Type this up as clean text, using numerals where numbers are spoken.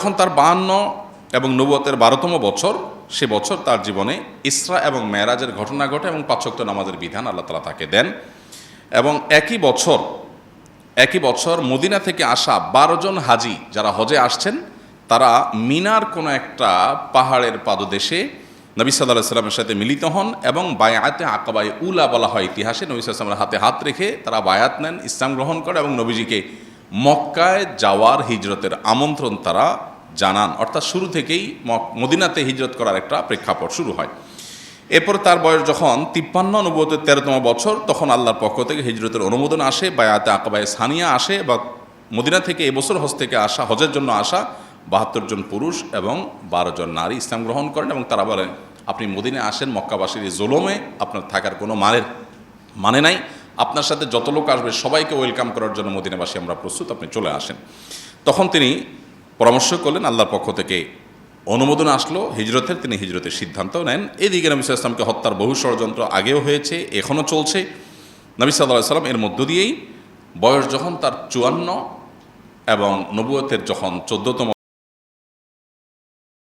যখন তার 52 এবং নবুয়তের 12তম বছর, সে বছর তার জীবনে ইসরা এবং মেরাজের ঘটনা ঘটে এবং 5 ওয়াক্ত নামাজের বিধান আল্লাহ তাআলা তাকে দেন। এবং একই বছর মদিনা থেকে আসা 12 জন হাজি যারা হজে আসছেন, তারা মিনার কোনো একটা পাহাড়ের পাদদেশে নবী সাল্লাল্লাহু আলাইহি ওয়াসাল্লামের সাথে মিলিত হন এবং বায়াতে আকাবায়ে উলা বলা হয় ইতিহাসে। নবী সাল্লাল্লাহু আলাইহি ওয়াসাল্লামের হাতে হাত রেখে তারা বায়াত নেন, ইসলাম গ্রহণ করে এবং নবীজিকে মক্কায় যাওয়ার হিজরতের আমন্ত্রণ তারা জানান। অর্থাৎ শুরু থেকেই মদিনাতে হিজরত করার একটা প্রেক্ষাপট শুরু হয়। এরপর তার বয়স যখন 53, নবুয়তের 13তম বছর, তখন আল্লাহর পক্ষ থেকে হিজরতের অনুমোদন আসে, বায়াতে আকাবায়ে সানিয়া আসে, বা মদিনা থেকে এবছর হজ থেকে আসা, হজের জন্য আসা 72 জন পুরুষ এবং 12 জন নারী ইসলাম গ্রহণ করেন। এবং তারা বলেন, আপনি মদিনায় আসেন, মক্কাবাসীর এই জুলুমে আপনার থাকার কোনো মানে নাই, আপনার সাথে যত লোক আসবে সবাইকে ওয়েলকাম করার জন্য মদিনাবাসী আমরা প্রস্তুত, আপনি চলে আসেন। তখন তিনি পরামর্শ করলেন, আল্লাহর পক্ষ থেকে অনুমোদন আসলো হিজরতের, তিনি হিজরতের সিদ্ধান্ত নেন। এদিকে নবী সাল্লাল্লাহু আলাইহি ওয়াসাল্লামকে হত্যার বহু ষড়যন্ত্র আগেও হয়েছে, এখনও চলছে। নবী সাল্লাল্লাহু আলাইহি ওয়াসাল্লাম এর মধ্য দিয়েই বয়স যখন তার 54 এবং নবুয়তের যখন 14তম